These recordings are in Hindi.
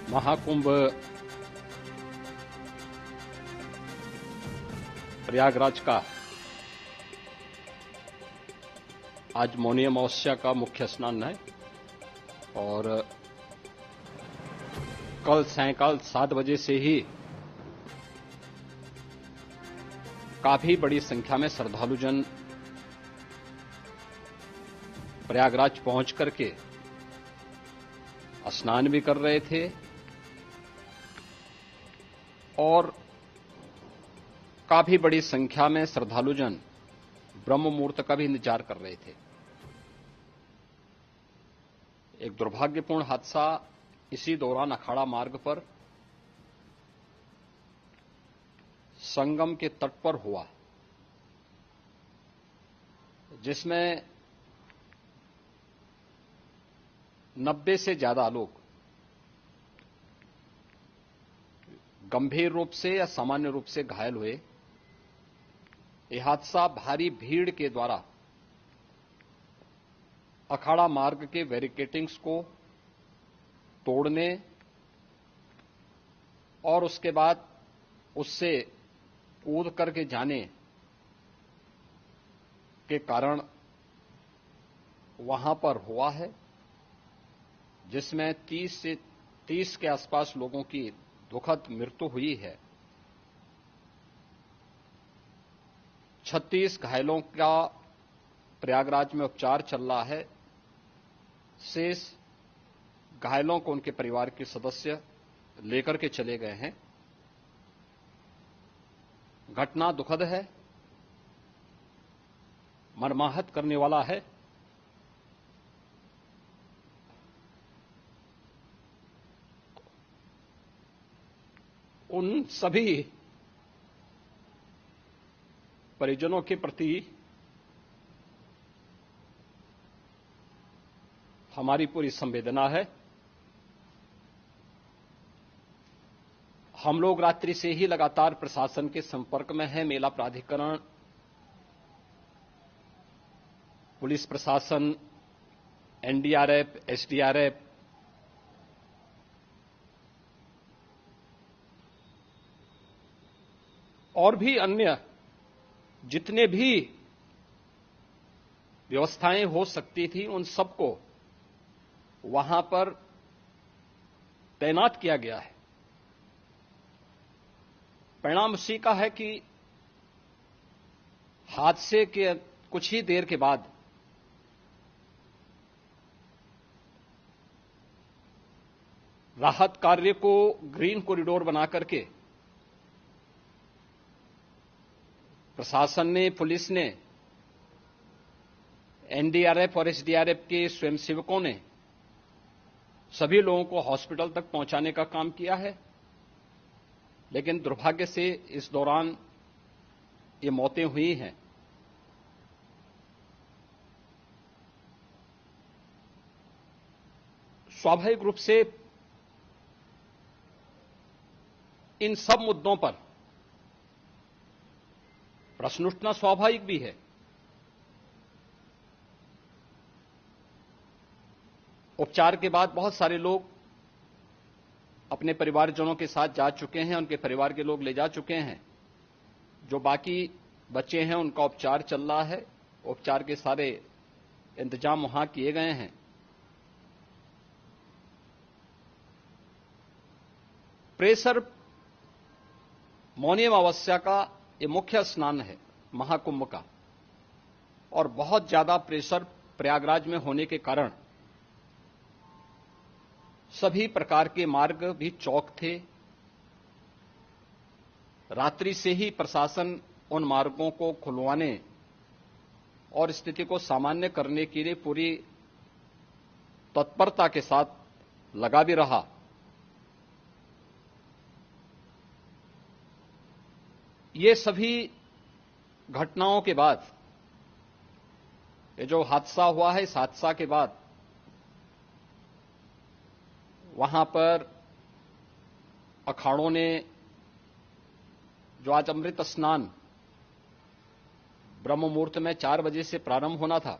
महाकुंभ प्रयागराज का आज मौनी अमावस्या का मुख्य स्नान है और कल सायंकाल 7 बजे से ही काफी बड़ी संख्या में श्रद्धालुजन प्रयागराज पहुंच करके स्नान भी कर रहे थे और काफी बड़ी संख्या में श्रद्धालुजन ब्रह्म मुहूर्त का भी इंतजार कर रहे थे। एक दुर्भाग्यपूर्ण हादसा इसी दौरान अखाड़ा मार्ग पर संगम के तट पर हुआ, जिसमें 90 से ज्यादा लोग गंभीर रूप से या सामान्य रूप से घायल हुए। यह हादसा भारी भीड़ के द्वारा अखाड़ा मार्ग के बैरिकेडिंग्स को तोड़ने और उसके बाद उससे कूद करके जाने के कारण वहां पर हुआ है, जिसमें 30 के आसपास लोगों की दुखद मृत्यु हुई है। 36 घायलों का प्रयागराज में उपचार चल रहा है। शेष घायलों को उनके परिवार के सदस्य लेकर के चले गए हैं। घटना दुखद है, मर्माहत करने वाला है। उन सभी परिजनों के प्रति हमारी पूरी संवेदना है। हम लोग रात्रि से ही लगातार प्रशासन के संपर्क में हैं। मेला प्राधिकरण, पुलिस प्रशासन, एनडीआरएफ, एसडीआरएफ, और भी अन्य जितने भी व्यवस्थाएं हो सकती थी उन सबको वहां पर तैनात किया गया है। परिणाम उसी का है कि हादसे के कुछ ही देर के बाद राहत कार्य को ग्रीन कॉरिडोर बना करके प्रशासन ने, पुलिस ने, एनडीआरएफ और एसडीआरएफ के स्वयंसेवकों ने सभी लोगों को हॉस्पिटल तक पहुंचाने का काम किया है। लेकिन दुर्भाग्य से इस दौरान ये मौतें हुई हैं। स्वाभाविक रूप से इन सब मुद्दों पर प्रश्न उठना स्वाभाविक भी है। उपचार के बाद बहुत सारे लोग अपने परिवारजनों के साथ जा चुके हैं, उनके परिवार के लोग ले जा चुके हैं। जो बाकी बच्चे हैं उनका उपचार चल रहा है। उपचार के सारे इंतजाम वहां किए गए हैं। प्रेशर मौनी अमावस्या का ये मुख्य स्नान है महाकुंभ का, और बहुत ज्यादा प्रेशर प्रयागराज में होने के कारण सभी प्रकार के मार्ग भी चौक थे। रात्रि से ही प्रशासन उन मार्गों को खुलवाने और स्थिति को सामान्य करने के लिए पूरी तत्परता के साथ लगा भी रहा। ये सभी घटनाओं के बाद, ये जो हादसा हुआ है, इस हादसा के बाद वहां पर अखाड़ों ने जो आज अमृत स्नान ब्रह्म मुहूर्त में 4 बजे से प्रारंभ होना था,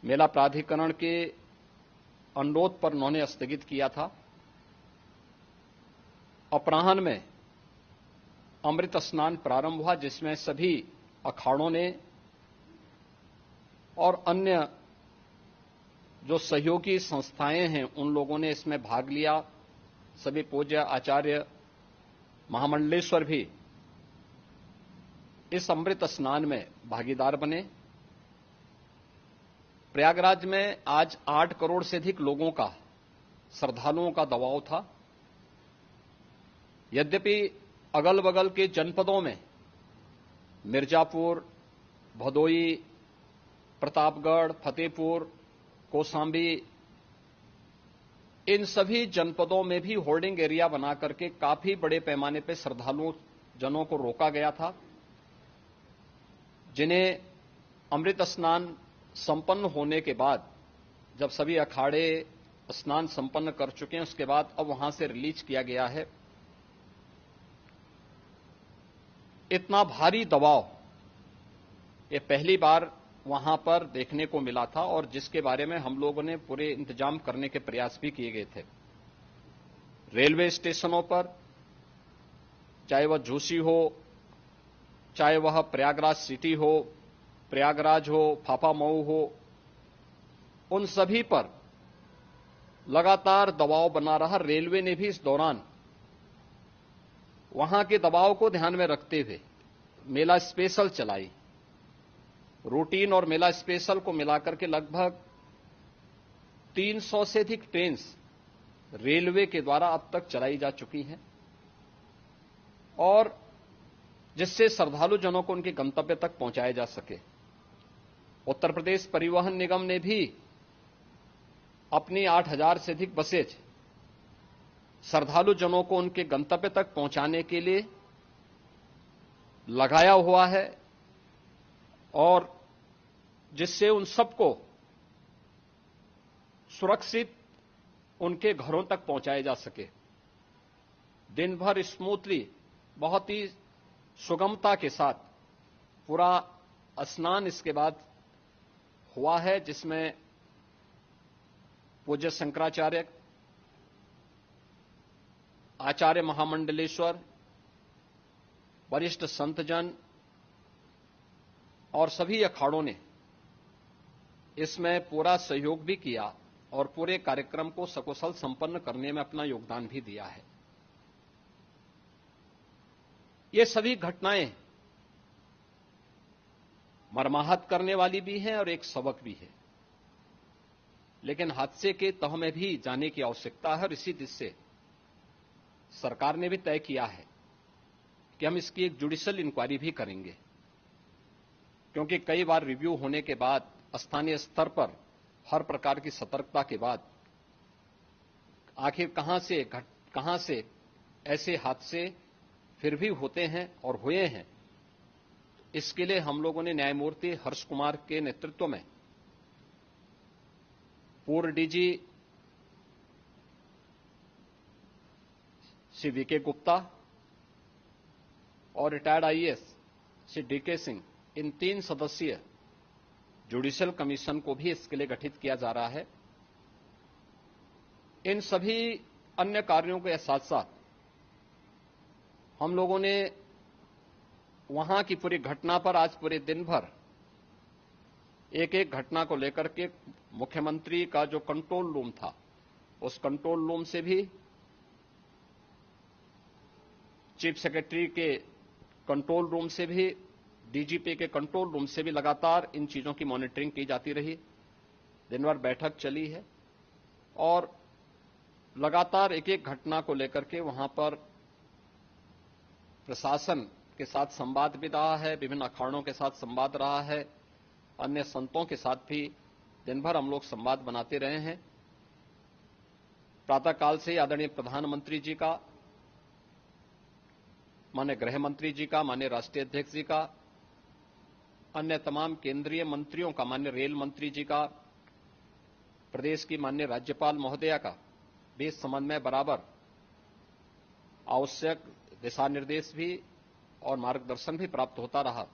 मेला प्राधिकरण के अनुरोध पर उन्होंने स्थगित किया था। अपराह्न में अमृत स्नान प्रारंभ हुआ, जिसमें सभी अखाड़ों ने और अन्य जो सहयोगी संस्थाएं हैं उन लोगों ने इसमें भाग लिया। सभी पूज्य आचार्य महामंडलेश्वर भी इस अमृत स्नान में भागीदार बने। प्रयागराज में आज 8 करोड़ से अधिक लोगों का, श्रद्धालुओं का दबाव था। यद्यपि अगल बगल के जनपदों में मिर्जापुर, भदोई, प्रतापगढ़, फतेहपुर, कौशांबी, इन सभी जनपदों में भी होल्डिंग एरिया बना करके काफी बड़े पैमाने पर श्रद्धालुओं जनों को रोका गया था, जिन्हें अमृत स्नान संपन्न होने के बाद, जब सभी अखाड़े स्नान संपन्न कर चुके हैं, उसके बाद अब वहां से रिलीज किया गया है। इतना भारी दबाव ये पहली बार वहां पर देखने को मिला था, और जिसके बारे में हम लोगों ने पूरे इंतजाम करने के प्रयास भी किए गए थे। रेलवे स्टेशनों पर, चाहे वह झूसी हो, चाहे वह प्रयागराज सिटी हो, प्रयागराज हो, फाफामऊ हो, उन सभी पर लगातार दबाव बना रहा। रेलवे ने भी इस दौरान वहां के दबाव को ध्यान में रखते हुए मेला स्पेशल चलाई। रूटीन और मेला स्पेशल को मिलाकर के लगभग 300 से अधिक ट्रेन रेलवे के द्वारा अब तक चलाई जा चुकी हैं, और जिससे श्रद्धालु जनों को उनके गंतव्य तक पहुंचाया जा सके। उत्तर प्रदेश परिवहन निगम ने भी अपनी 8000 से अधिक बसेज श्रद्धालु जनों को उनके गंतव्य तक पहुंचाने के लिए लगाया हुआ है, और जिससे उन सबको सुरक्षित उनके घरों तक पहुंचाया जा सके। दिन भर स्मूथली, बहुत ही सुगमता के साथ पूरा स्नान इसके बाद हुआ है, जिसमें पूज्य शंकराचार्य, आचार्य महामंडलेश्वर, वरिष्ठ संतजन और सभी अखाड़ों ने इसमें पूरा सहयोग भी किया और पूरे कार्यक्रम को सकुशल संपन्न करने में अपना योगदान भी दिया है। ये सभी घटनाएं मर्माहत करने वाली भी हैं और एक सबक भी है, लेकिन हादसे के तह में भी जाने की आवश्यकता है, और इसी दिशा से सरकार ने भी तय किया है कि हम इसकी एक जुडिशियल इंक्वायरी भी करेंगे, क्योंकि कई बार रिव्यू होने के बाद स्थानीय स्तर पर हर प्रकार की सतर्कता के बाद आखिर कहां से ऐसे हादसे फिर भी होते हैं और हुए हैं। इसके लिए हम लोगों ने न्यायमूर्ति हर्ष कुमार के नेतृत्व में पूर्व डीजी श्री वीके गुप्ता और retired IAS Shri DK Singh, इन 3 सदस्यीय जुडिशियल कमीशन को भी इसके लिए गठित किया जा रहा है। इन सभी अन्य कार्यों के साथ साथ हम लोगों ने वहां की पूरी घटना पर आज पूरे दिन भर एक एक घटना को लेकर के मुख्यमंत्री का जो कंट्रोल रूम था, उस कंट्रोल रूम से भी, चीफ सेक्रेटरी के कंट्रोल रूम से भी, डीजीपी के कंट्रोल रूम से भी लगातार इन चीजों की मॉनिटरिंग की जाती रही। दिन भर बैठक चली है और लगातार एक एक घटना को लेकर के वहां पर प्रशासन के साथ संवाद भी रहा है, विभिन्न अखाड़ों के साथ संवाद रहा है, अन्य संतों के साथ भी दिन भर हम लोग संवाद बनाते रहे हैं। प्रातःकाल से आदरणीय प्रधानमंत्री जी का, माननीय गृह मंत्री जी का, माननीय राष्ट्रीय अध्यक्ष जी का, अन्य तमाम केंद्रीय मंत्रियों का, माननीय रेल मंत्री जी का, प्रदेश की माननीय राज्यपाल महोदया का भी इस संबंध में बराबर आवश्यक दिशा निर्देश भी और मार्गदर्शन भी प्राप्त होता रहा।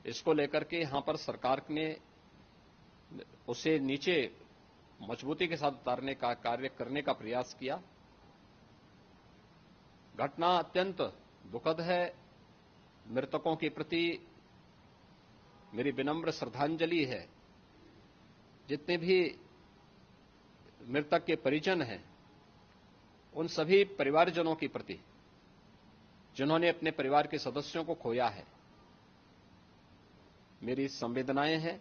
इसको लेकर के यहां पर सरकार ने उसे नीचे मजबूती के साथ उतारने का कार्य करने का प्रयास किया। घटना अत्यंत दुखद है। मृतकों के प्रति मेरी विनम्र श्रद्धांजलि है। जितने भी मृतक के परिजन हैं, उन सभी परिवारजनों के प्रति जिन्होंने अपने परिवार के सदस्यों को खोया है, मेरी संवेदनाएं हैं।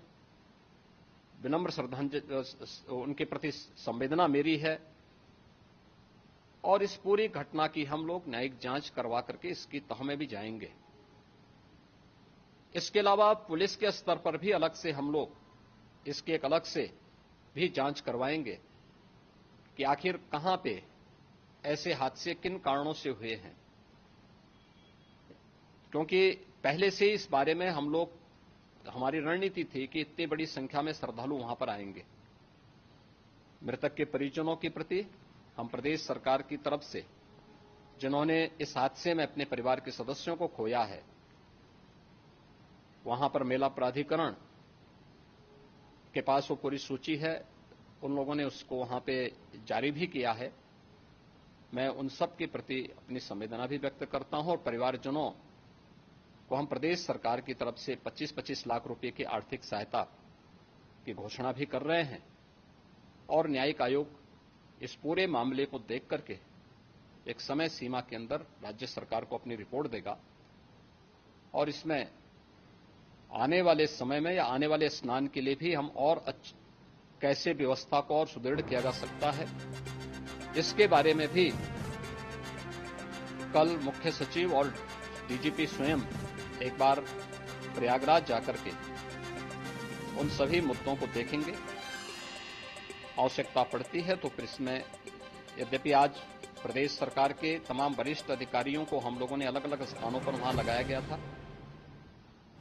विनम्र श्रद्धांजलि उनके प्रति संवेदना मेरी है और इस पूरी घटना की हम लोग न्यायिक जांच करवा करके इसकी तह में भी जाएंगे। इसके अलावा पुलिस के स्तर पर भी अलग से हम लोग इसके एक अलग से भी जांच करवाएंगे कि आखिर कहां पे ऐसे हादसे किन कारणों से हुए हैं, क्योंकि पहले से इस बारे में हम लोग हमारी रणनीति थी कि इतनी बड़ी संख्या में श्रद्धालु वहां पर आएंगे। मृतक के परिजनों के प्रति हम प्रदेश सरकार की तरफ से, जिन्होंने इस हादसे में अपने परिवार के सदस्यों को खोया है, वहां पर मेला प्राधिकरण के पास वो पूरी सूची है, उन लोगों ने उसको वहां पे जारी भी किया है। मैं उन सब के प्रति अपनी संवेदना भी व्यक्त करता हूं और परिवारजनों को हम प्रदेश सरकार की तरफ से 25-25 लाख रुपए की आर्थिक सहायता की घोषणा भी कर रहे हैं और न्यायिक आयोग इस पूरे मामले को देख करके एक समय सीमा के अंदर राज्य सरकार को अपनी रिपोर्ट देगा और इसमें आने वाले समय में या आने वाले स्नान के लिए भी हम और कैसे व्यवस्था को और सुदृढ़ किया जा सकता है, इसके बारे में भी कल मुख्य सचिव और डीजीपी स्वयं एक बार प्रयागराज जाकर के उन सभी मुद्दों को देखेंगे। आवश्यकता पड़ती है तो फिर इसमें, यद्यपि आज प्रदेश सरकार के तमाम वरिष्ठ अधिकारियों को हम लोगों ने अलग अलग स्थानों पर वहां लगाया गया था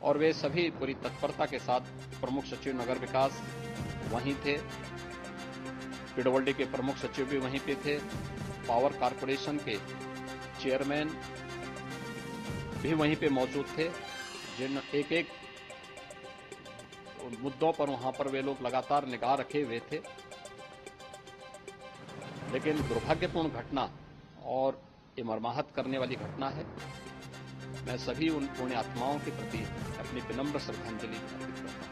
और वे सभी पूरी तत्परता के साथ, प्रमुख सचिव नगर विकास वहीं थे, पीडब्ल्यूडी के प्रमुख सचिव भी वहीं पे थे, पावर कारपोरेशन के चेयरमैन भी वहीं पे मौजूद थे, जिन एक एक मुद्दों पर वहां पर वे लोग लगातार निगाह रखे हुए थे। लेकिन दुर्भाग्यपूर्ण घटना और ये मर्माहत करने वाली घटना है। मैं सभी उन पुण्य आत्माओं के प्रति अपनी विनम्र श्रद्धांजलि अर्पित करता हूं।